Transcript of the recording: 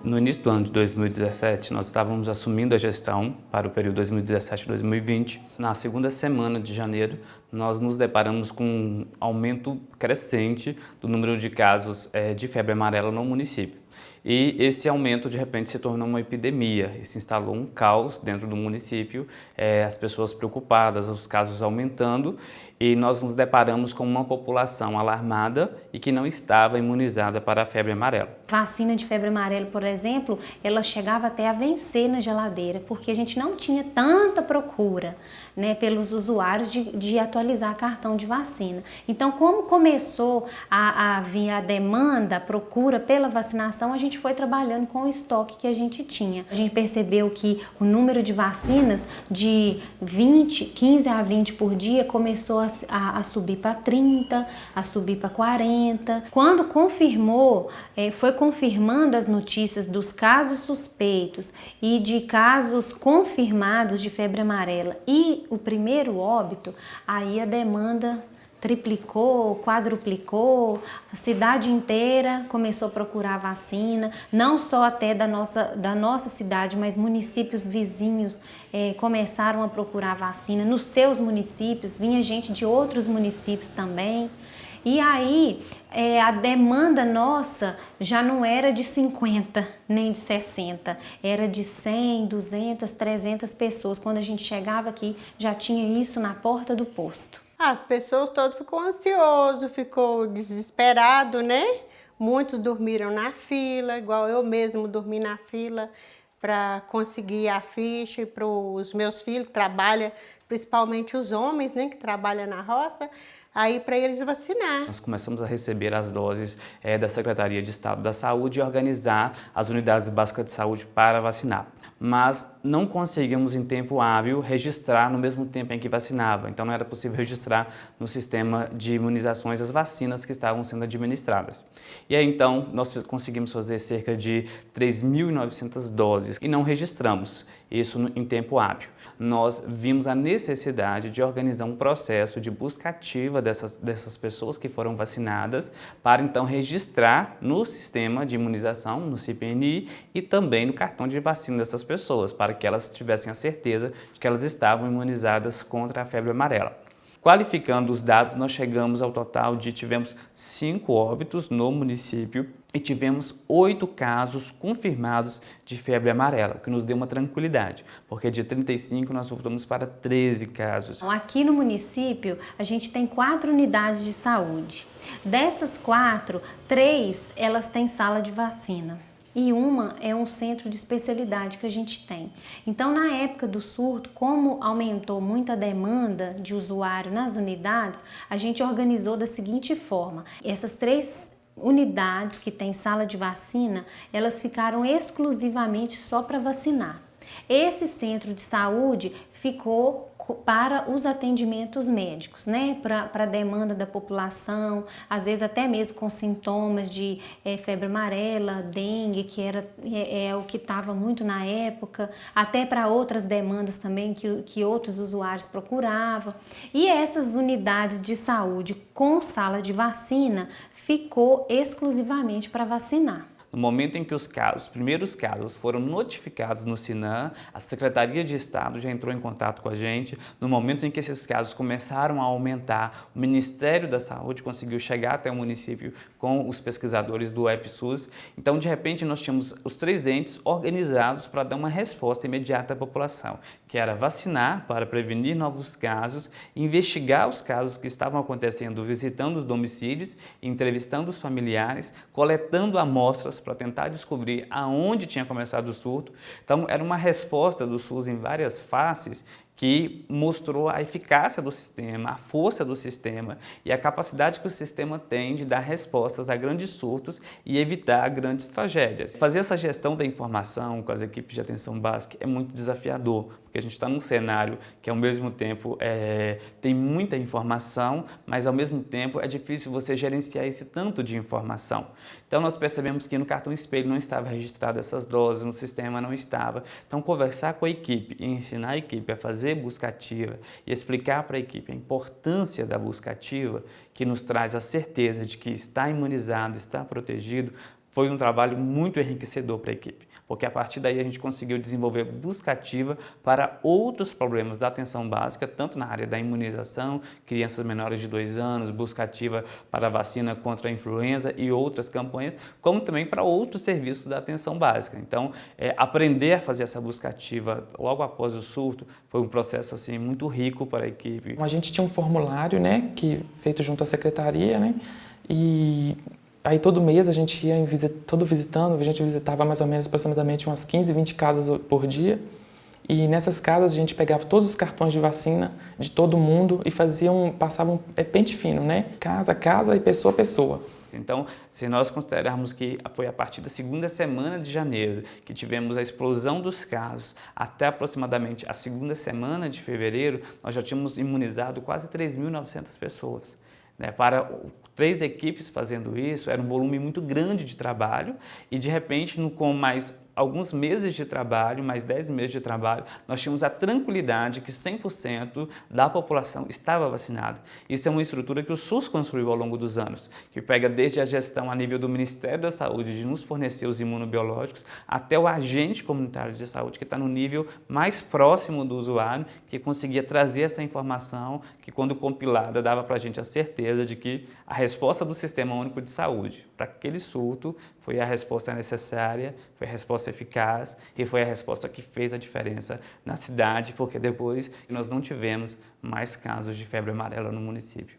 No início do ano de 2017, nós estávamos assumindo a gestão para o período 2017-2020. Na segunda semana de janeiro, nós nos deparamos com um aumento crescente do número de casos de febre amarela no município. E esse aumento, de repente, se tornou uma epidemia e se instalou um caos dentro do município, as pessoas preocupadas, os casos aumentando, e nós nos deparamos com uma população alarmada e que não estava imunizada para a febre amarela. Vacina de febre amarela, por exemplo, ela chegava até a vencer na geladeira, porque a gente não tinha tanta procura, né, pelos usuários de atualizar cartão de vacina. Então, como começou a vir a demanda, a procura pela vacinação, a gente foi trabalhando com o estoque que a gente tinha. A gente percebeu que o número de vacinas de 15 a 20 por dia começou a subir para 30, a subir para 40. Quando confirmou, foi confirmando as notícias dos casos suspeitos e de casos confirmados de febre amarela e o primeiro óbito, aí a demanda triplicou, quadruplicou, a cidade inteira começou a procurar vacina, não só até da nossa cidade, mas municípios vizinhos começaram a procurar vacina. Nos seus municípios, vinha gente de outros municípios também. E aí, a demanda nossa já não era de 50 nem de 60, era de 100, 200, 300 pessoas. Quando a gente chegava aqui, já tinha isso na porta do posto. As pessoas todas ficou ansioso, ficou desesperado, né? Muitos dormiram na fila, igual eu mesmo dormi na fila para conseguir a ficha para os meus filhos que trabalham, principalmente os homens, né, que trabalham na roça, aí para eles vacinar. Nós começamos a receber as doses da Secretaria de Estado da Saúde e organizar as unidades básicas de saúde para vacinar. Mas não conseguimos em tempo hábil registrar no mesmo tempo em que vacinava. Então não era possível registrar no sistema de imunizações as vacinas que estavam sendo administradas. E aí então nós conseguimos fazer cerca de 3.900 doses e não registramos isso em tempo hábil. Nós vimos a necessidade de organizar um processo de busca ativa dessas pessoas que foram vacinadas para então registrar no sistema de imunização, no CPNI e também no cartão de vacina dessas pessoas, para que elas tivessem a certeza de que elas estavam imunizadas contra a febre amarela. Qualificando os dados, nós chegamos ao total tivemos 5 óbitos no município e tivemos 8 casos confirmados de febre amarela, o que nos deu uma tranquilidade, porque de 35 nós voltamos para 13 casos. Aqui no município, a gente tem 4 unidades de saúde. Dessas 4, 3 elas têm sala de vacina. E uma é um centro de especialidade que a gente tem. Então, na época do surto, como aumentou muito a demanda de usuário nas unidades, a gente organizou da seguinte forma: essas 3 unidades que têm sala de vacina, elas ficaram exclusivamente só para vacinar. Esse centro de saúde ficou para os atendimentos médicos, né? Para a demanda da população, às vezes até mesmo com sintomas de febre amarela, dengue, que era o que estava muito na época, até para outras demandas também que outros usuários procuravam. E essas unidades de saúde com sala de vacina ficou exclusivamente para vacinar. No momento em que os primeiros casos foram notificados no SINAM, a Secretaria de Estado já entrou em contato com a gente. No momento em que esses casos começaram a aumentar, o Ministério da Saúde conseguiu chegar até o município com os pesquisadores do EPSUS. Então, de repente, nós tínhamos os 3 entes organizados para dar uma resposta imediata à população, que era vacinar para prevenir novos casos, investigar os casos que estavam acontecendo, visitando os domicílios, entrevistando os familiares, coletando amostras para tentar descobrir aonde tinha começado o surto. Então, era uma resposta do SUS em várias faces que mostrou a eficácia do sistema, a força do sistema e a capacidade que o sistema tem de dar respostas a grandes surtos e evitar grandes tragédias. Fazer essa gestão da informação com as equipes de atenção básica é muito desafiador, porque a gente está num cenário que ao mesmo tempo tem muita informação, mas ao mesmo tempo é difícil você gerenciar esse tanto de informação. Então nós percebemos que no cartão espelho não estava registrado essas doses, no sistema não estava. Então conversar com a equipe e ensinar a equipe a fazer busca ativa e explicar para a equipe a importância da busca ativa, que nos traz a certeza de que está imunizado, está protegido, foi um trabalho muito enriquecedor para a equipe, porque a partir daí a gente conseguiu desenvolver busca ativa para outros problemas da atenção básica, tanto na área da imunização, crianças menores de 2 anos, busca ativa para a vacina contra a influenza e outras campanhas, como também para outros serviços da atenção básica. Então, aprender a fazer essa busca ativa logo após o surto foi um processo assim muito rico para a equipe. A gente tinha um formulário, né, feito junto à secretaria, né, e aí todo mês a gente ia visitando, a gente visitava mais ou menos aproximadamente umas 15, 20 casas por dia. E nessas casas a gente pegava todos os cartões de vacina de todo mundo e passava um pente fino, né? Casa a casa e pessoa a pessoa. Então, se nós considerarmos que foi a partir da segunda semana de janeiro que tivemos a explosão dos casos, até aproximadamente a segunda semana de fevereiro, nós já tínhamos imunizado quase 3.900 pessoas. Para 3 equipes fazendo isso, era um volume muito grande de trabalho e, de repente, com mais alguns meses de trabalho, mais 10 meses de trabalho, nós tínhamos a tranquilidade que 100% da população estava vacinada. Isso é uma estrutura que o SUS construiu ao longo dos anos, que pega desde a gestão a nível do Ministério da Saúde de nos fornecer os imunobiológicos, até o agente comunitário de saúde, que está no nível mais próximo do usuário, que conseguia trazer essa informação, que quando compilada dava para a gente a certeza de que a resposta do Sistema Único de Saúde para aquele surto foi a resposta necessária, foi a resposta eficaz e foi a resposta que fez a diferença na cidade, porque depois nós não tivemos mais casos de febre amarela no município.